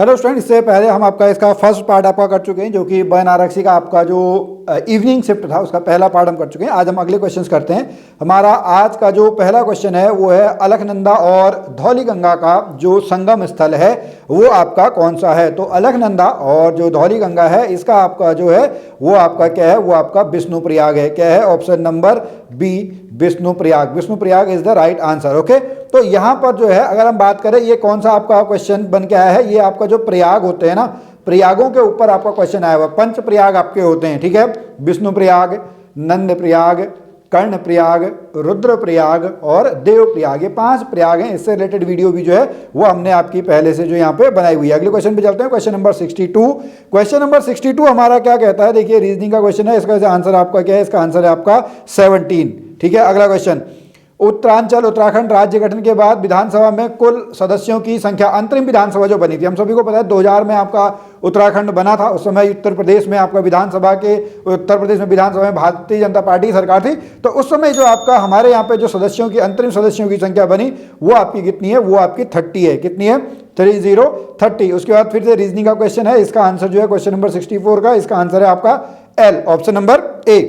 Hello student, इससे पहले हम आपका इसका फर्स्ट पार्ट आपका कर चुके हैं जो कि बन आरक्षी का आपका जो इवनिंग शिफ्ट था उसका पहला पार्ट हम कर चुके हैं। आज हम अगले क्वेश्चंस करते हैं। हमारा आज का जो पहला क्वेश्चन है वो है अलकनंदा और धौलीगंगा का जो संगम स्थल है वो आपका कौन सा है। तो अलकनंदा और जो धौलीगंगा है इसका आपका जो है वो आपका क्या है, वो आपका विष्णुप्रयाग है। क्या है? Option number B, Vishnuprayag. Vishnuprayag is the right answer. Okay, तो यहां पर जो है अगर हम बात करें ये कौन सा आपका क्वेश्चन बन के आया है, ये आपका जो प्रयाग होते हैं ना, प्रयागों के ऊपर आपका क्वेश्चन आया हुआ। पंच प्रयाग आपके होते हैं, ठीक है। विष्णु प्रयाग, नंद प्रयाग, कर्ण प्रयाग, रुद्र प्रयाग और देव प्रयाग, ये 5 प्रयाग हैं। इससे रिलेटेड वीडियो भी जो है वो हमने आपकी पहले से जो यहाँ पे बनाई हुई है। अगले क्वेश्चन पे चलते हैं, क्वेश्चन नंबर 62। क्वेश्चन नंबर 62 हमारा क्या कहता है, देखिए रीजनिंग का क्वेश्चन है। इसका आंसर आपका क्या है, इसका आंसर है आपका 17, ठीक है। अगला क्वेश्चन, उत्तरांचल उत्तराखंड राज्य गठन के बाद विधानसभा में कुल सदस्यों की संख्या, अंतरिम विधानसभा जो बनी थी, हम सभी को पता है 2000 में आपका उत्तराखंड बना था। उस समय उत्तर प्रदेश में आपका विधानसभा के, उत्तर प्रदेश में विधानसभा में भारतीय जनता पार्टी सरकार थी। तो उस समय जो आपका हमारे यहाँ पे जो सदस्यों की, अंतरिम सदस्यों की संख्या बनी वो आपकी कितनी है, वो आपकी 30 है। कितनी है? 30। उसके बाद फिर से रीजनिंग का क्वेश्चन है। इसका आंसर जो है क्वेश्चन नंबर 64 का, इसका आंसर है आपका एल, ऑप्शन नंबर ए,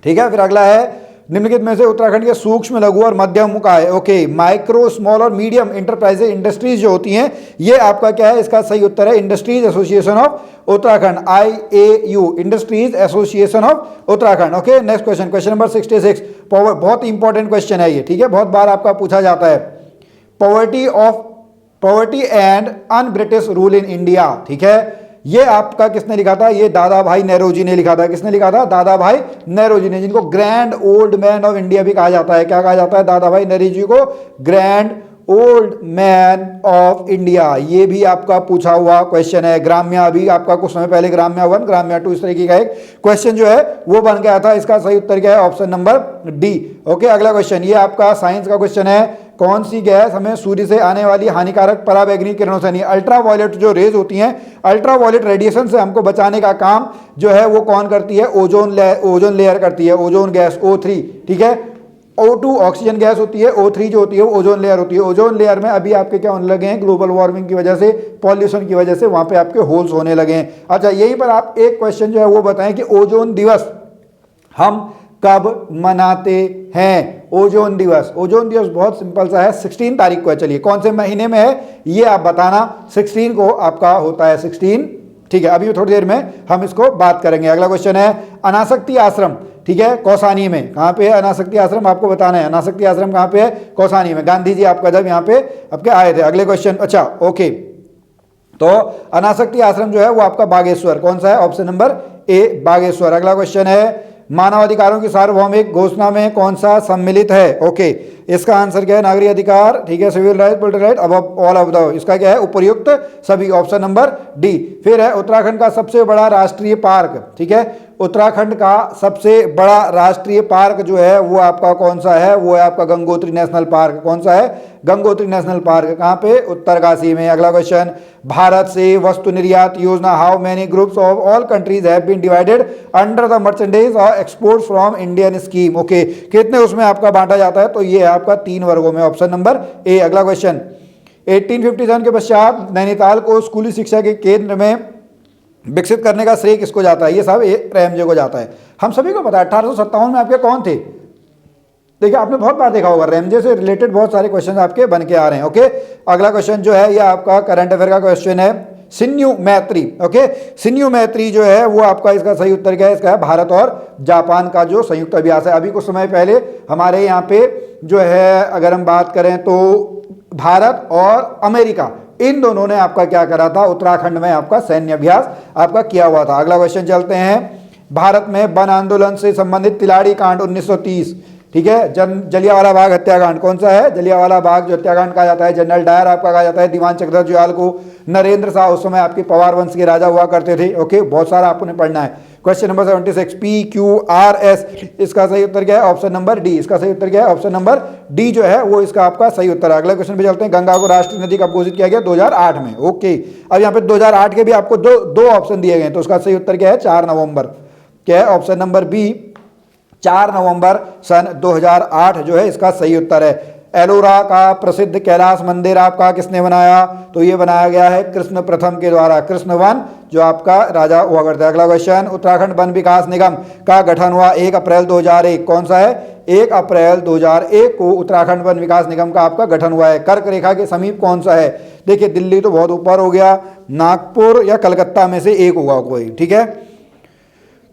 ठीक है। फिर अगला है, निम्नलिखित में से उत्तराखंड के सूक्ष्म, लघु और मध्यम काय, ओके, माइक्रो, स्मॉल और मीडियम इंटरप्राइजेज, इंडस्ट्रीज जो होती हैं, ये आपका क्या है, इसका सही उत्तर है industries association of Uttarakhand, IAU, industries association of Uttarakhand. Okay, next question, question number 66। बहुत इंपॉर्टेंट क्वेश्चन है ये, ठीक है, बहुत बार आपका पूछा जाता है। Poverty and un British rule in India, ठीक है, ये आपका किसने लिखा था? ये दादा भाई नेहरू जी ने लिखा था। किसने लिखा था? दादा भाई नेहरू जी ने, जिनको grand old man of India भी कहा जाता है। क्या कहा जाता है? दादा भाई नेहरू जी को grand old man of India. ये भी आपका पूछा हुआ क्वेश्चन है। ग्राम्या भी आपका कुछ समय पहले ग्राम्या 1, ग्राम्या 2 इस तरीके का एक क्वेश्चन जो है वो बन गया था। इसका सही उत्तर क्या है? Option number D. ओके, अगला क्वेश्चन, ये आपका साइंस का क्वेश्चन है। कौन सी गैस हमें सूर्य से आने वाली हानिकारक पराबैंगनी किरणों से, नहीं, अल्ट्रावायलेट जो रेज होती हैं, अल्ट्रावायलेट रेडिएशन से हमको बचाने का काम जो है वो कौन करती है? ओजोन लेयर करती है, ओजोन गैस O3, ठीक है। O2 ऑक्सीजन गैस होती है, O3 जो होती है वो ओजोन लेयर होती है। ओजोन लेयर में अभी आपके क्या होने लगे हैं? ग्लोबल वार्मिंग की वजह से, पॉल्यूशन की वजह से वहां पे आपके होल्स होने लगे हैं। अच्छा, यहीं पर आप एक क्वेश्चन जो है वो बताएं कि ओजोन दिवस हम कब मनाते हैं? ओजोन दिवस, ओजोन दिवस बहुत सिंपल सा है, 16 तारीख को है। चलिए, कौन से महीने में है ये आप बताना। 16 को आपका होता है, 16, ठीक है। अभी थोड़ी देर में हम इसको बात करेंगे। अगला क्वेश्चन है, अनासक्ति आश्रम, ठीक है, कौसानी में। कहाँ पे है अनासक्ति आश्रम? आपको बताना है अनासक्ति आश्रम कहाँ पे है? कौसानी में। गांधी जी आपका जब यहाँ पे आपके आए थे। अगले क्वेश्चन, अच्छा ओके, तो अनासक्ति आश्रम जो है वो आपका बागेश्वर, कौन सा है? Option number A, Bageshwar. अगला क्वेश्चन है, मानवाधिकारों की सार्वभौमिक घोषणा में कौन सा सम्मिलित है? ओके, इसका आंसर क्या है? नागरिक अधिकार, ठीक है, सिविल राइट, पॉलिटिकल राइट, अब ऑल ऑफ द, इसका क्या है? उपर्युक्त सभी, ऑप्शन नंबर डी। फिर है उत्तराखंड का सबसे बड़ा राष्ट्रीय पार्क, ठीक है, उत्तराखंड का सबसे बड़ा राष्ट्रीय पार्क जो है वो आपका कौन सा है? वो है आपका गंगोत्री नेशनल पार्क। कौन सा है? Gangotri national park. कहाँ पे? उत्तरकाशी में। अगला क्वेश्चन, भारत से वस्तु निर्यात योजना, how many groups of all countries have been divided under the merchandise और export from Indian scheme. Okay, कितने उसमें आपका बांटा जाता है? तो ये आपका 3 वर्गों में, ऑप्शन नंबर ए। अगला क्वेश्चन, 1857 के पश्चात नैनीताल को स्कूली शिक्षा के केंद्र में विकसित करने का श्रेय किसको जाता है? ये सब रैमजे को जाता है। हम सभी को पता है 1857 में आपके कौन थे? देखिए, आपने बहुत बार देखा होगा, रैमजे से रिलेटेड बहुत सारे क्वेश्चन आपके बन के आ रहे हैं। ओके, अगला क्वेश्चन जो है ये आपका करंट अफेयर का क्वेश्चन है, सिन्यू मैत्री। ओके, सिन्यू मैत्री जो है वो आपका, इसका सही उत्तर क्या है? इसका है भारत और जापान का जो संयुक्त अभ्यास है। अभी कुछ समय पहले हमारे यहाँ पे जो है अगर हम बात करें तो भारत और अमेरिका, इन दोनों ने आपका क्या करा था? उत्तराखंड में आपका सैन्य अभ्यास आपका किया हुआ था। अगला क्वेश्चन चलते हैं, भारत में वन आंदोलन से संबंधित तिलाड़ी कांड 1930, ठीक है, जलियांवाला बाग हत्याकांड, कौन सा है? जलियांवाला बाग जो हत्याकांड कहा जाता है। जनरल डायर आपका कहा जाता है, दीवान चक्रधर जुयाल को, नरेंद्र शाह उस समय आपके पवार वंश के राजा हुआ करते थे। ओके, बहुत सारा आपको पढ़ना है। क्वेश्चन नंबर 76, PQRS, इसका सही उत्तर क्या है? Option number D. इसका सही उत्तर क्या है? ऑप्शन नंबर डी जो है वो इसका आपका सही उत्तर है। अगले क्वेश्चन पे चलते हैं, गंगा को राष्ट्रीय नदी कब घोषित किया गया? 2008 में। ओके, अब यहाँ पे 2008 के भी आपको दो ऑप्शन दिए गए, तो उसका सही उत्तर क्या है? 4 नवंबर। क्या है? ऑप्शन नंबर बी, 4 नवंबर सन 2008 जो है इसका सही उत्तर है। एलोरा का प्रसिद्ध कैलाश मंदिर आपका किसने बनाया? तो ये बनाया गया है कृष्ण प्रथम के द्वारा, कृष्ण वन जो आपका राजा हुआ करता है। अगला क्वेश्चन, उत्तराखंड वन विकास निगम का गठन हुआ 1 अप्रैल 2001, कौन सा है? 1 अप्रैल 2001 को उत्तराखंड वन विकास निगम का आपका गठन हुआ है। कर्क रेखा के समीप कौन सा है? देखिए दिल्ली तो बहुत ऊपर हो गया, नागपुर या कलकत्ता में से एक होगा कोई, ठीक है।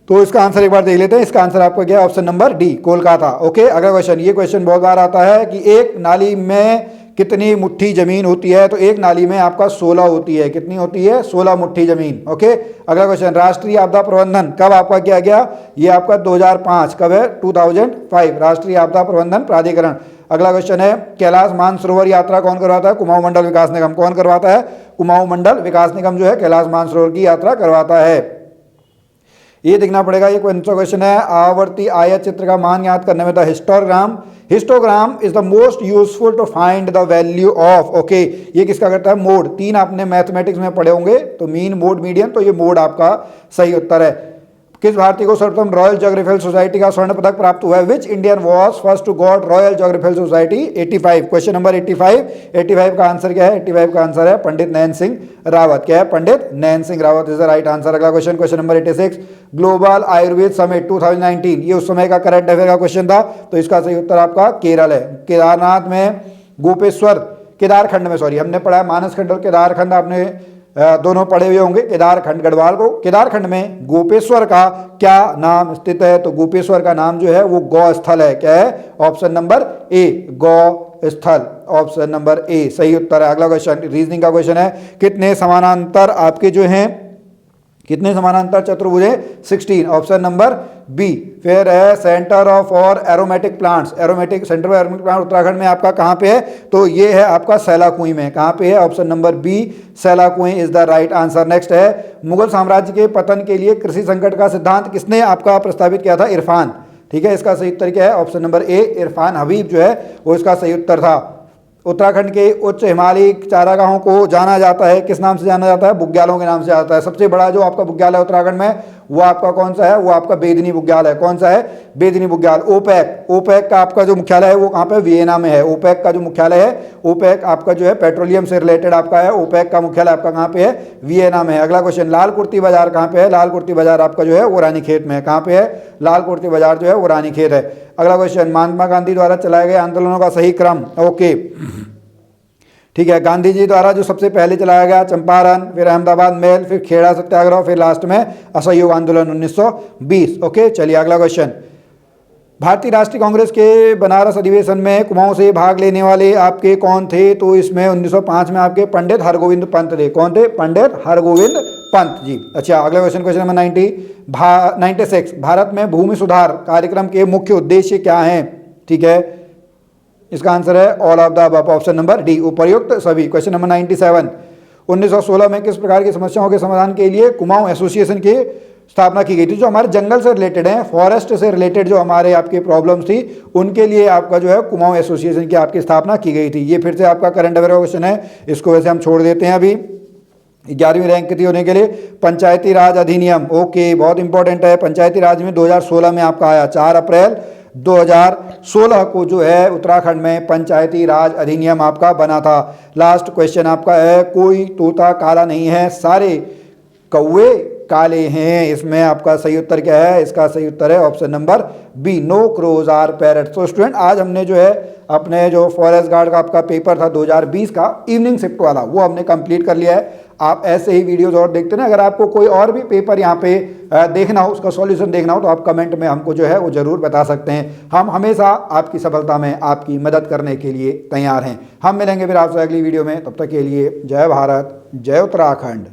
तो इसका आंसर एक बार देख लेते हैं। इसका आंसर आपका क्या है? Option number D, Kolkata. Okay, अगला क्वेश्चन, ये क्वेश्चन बहुत बार आता है कि एक नाली में कितनी मुट्ठी जमीन होती है? तो एक नाली में आपका 16 होती है। कितनी होती है? 16 मुट्ठी जमीन। ओके, अगला क्वेश्चन, राष्ट्रीय आपदा प्रबंधन कब आपका किया गया? ये आपका 2005, कब है? 2005, राष्ट्रीय आपदा प्रबंधन प्राधिकरण। अगला क्वेश्चन है, कैलाश मानसरोवर यात्रा कौन करवाता है? कुमाऊं मंडल विकास निगम। कौन करवाता है? कुमाऊं मंडल विकास निगम जो है कैलाश मानसरोवर की यात्रा करवाता है। ये देखना पड़ेगा, ये कौन सा क्वेश्चन है? आवर्ती आयत चित्र का मान याद करने में, the histogram, histogram is the most useful to find the value of. Okay, ये किसका करता है? मोड। 3 आपने मैथमेटिक्स में पढ़े होंगे, तो मीन, मोड, मीडियन, तो ये मोड आपका सही उत्तर है। किस भारतीय को सर्वप्रथम रॉयल ज्योग्राफिकल सोसाइटी का स्वर्ण पदक प्राप्त हुआ है? Which Indian was first to got Royal Geographical Society? 85, question number 85 का आंसर क्या है? 85 का आंसर है पंडित नैन सिंह रावत। क्या है? Pandit Nain Singh Rawat is the right answer. अगला question, question number 86, global Ayurveda summit 2019, ये उस समय का करंट अफेयर का क्वेश्चन था, तो इसका सही उत्तर आपका केरल है। केदारनाथ में गोपेश्वर, केदारखंड में, सॉरी, हमने पढ़ा है मानसखंड और केदारखंड, आपने दोनों पढ़े हुए होंगे। केदारखंड गढ़वाल को, केदारखंड में गोपेश्वर का क्या नाम स्थित है? तो गोपेश्वर का नाम जो है वो गौ स्थल है। क्या है? ऑप्शन नंबर ए, गौ स्थल, ऑप्शन नंबर ए सही उत्तर है। अगला क्वेश्चन रीजनिंग का क्वेश्चन है, कितने समानांतर आपके जो हैं, कितने समानांतर चतुर्भुज है? 16, ऑप्शन नंबर बी। फिर है सेंटर ऑफ और aromatic plants, aromatic centre of aromatic plant Uttarakhand में आपका कहाँ पे है? तो ये है आपका सैलाकुई में। कहाँ पे है? Option number B, Selaqui is the right answer. Next है, मुगल साम्राज्य के पतन के लिए कृषि संकट का सिद्धांत किसने आपका प्रस्तावित किया था? इरफान। ठीक है, इसका सही उत्तर क्या है? Option number A, Irfan Habib जो है वो इसका सही उत्तर था। उत्तराखंड के उच्च हिमालयी चारागाहों को जाना जाता है, किस नाम से जाना जाता है? बुग्यालों के नाम से जाता है। सबसे बड़ा जो आपका बुग्याल है उत्तराखंड में वो आपका कौन सा है? वो आपका बेदनी बुग्याल है। कौन सा है? बेदनी बुग्याल। ओपेक, ओपेक का आपका जो मुख्यालय है वो कहाँ पे? वियना में है। ओपेक का जो मुख्यालय है, ओपेक आपका जो है पेट्रोलियम से रिलेटेड आपका है, ओपेक का मुख्यालय आपका कहाँ पे है? वियना में है। अगला क्वेश्चन, लाल कुर्ती बाजार कहाँ पे है? लाल कुर्ती बाजार आपका जो है वो रानीखेत में है। कहाँ पे है? लाल कुर्ती बाजार जो है वो रानीखेत है। अगला क्वेश्चन, महात्मा गांधी द्वारा चलाए गए आंदोलनों का सही क्रम। ओके, ठीक है, गांधी जी द्वारा जो सबसे पहले चलाया गया चंपारण, फिर अहमदाबाद मेल, फिर खेड़ा सत्याग्रह, फिर लास्ट में असहयोग आंदोलन 1920। ओके, चलिए अगला क्वेश्चन, भारतीय राष्ट्रीय कांग्रेस के बनारस अधिवेशन में कुमाऊं से भाग लेने वाले आपके कौन थे? तो इसमें 1905 में आपके पंडित हरगोविंद पंत थे। कौन थे? पंडित हरगोविंद पंत जी। अच्छा, अगला क्वेश्चन, क्वेश्चन नंबर 96, भारत में भूमि सुधार कार्यक्रम के मुख्य उद्देश्य क्या हैं? ठीक है, इसका आंसर है all of the above, option number D, उपर्युक्त सभी। क्वेश्चन नंबर 97, 1916 में किस प्रकार की समस्याओं के समाधान के लिए कुमाऊं एसोसिएशन की स्थापना की गई थी? जो हमारे जंगल से रिलेटेड हैं, फॉरेस्ट से रिलेटेड जो हमारे आपके प्रॉब्लम्स थी उनके लिए आपका जो है कुमाऊं एसोसिएशन की आपकी स्थापना की गई थी। ये फिर से आपका करंट अफेयर क्वेश्चन है, इसको वैसे हम छोड़ देते हैं अभी। 11वीं रैंक थी होने के लिए पंचायती राज अधिनियम। ओके, बहुत इंपॉर्टेंट है। पंचायती राज में 2016 में आपका आया, 4 अप्रैल 2016 को जो है उत्तराखंड में पंचायती राज अधिनियम आपका बना था। लास्ट क्वेश्चन आपका है, कोई तोता काला नहीं है, सारे कौवे काले हैं। इसमें आपका सही उत्तर क्या है? इसका सही उत्तर है option number B, no crows are parrot. तो स्टूडेंट, आज हमने जो है अपने जो फॉरेस्ट गार्ड का आपका पेपर था 2020 का इवनिंग शिफ्ट वाला, वो हमने कंप्लीट कर लिया है। आप ऐसे ही वीडियोस और देखते ना, अगर आपको कोई और भी पेपर यहाँ पे देखना हो, उसका सॉल्यूशन देखना हो, तो आप कमेंट में हमको जो है वो जरूर बता सकते हैं। हम हमेशा आपकी सफलता में आपकी मदद करने के लिए तैयार हैं। हम मिलेंगे फिर आपसे अगली वीडियो में, तब तक के लिए जय भारत, जय उत्तराखंड।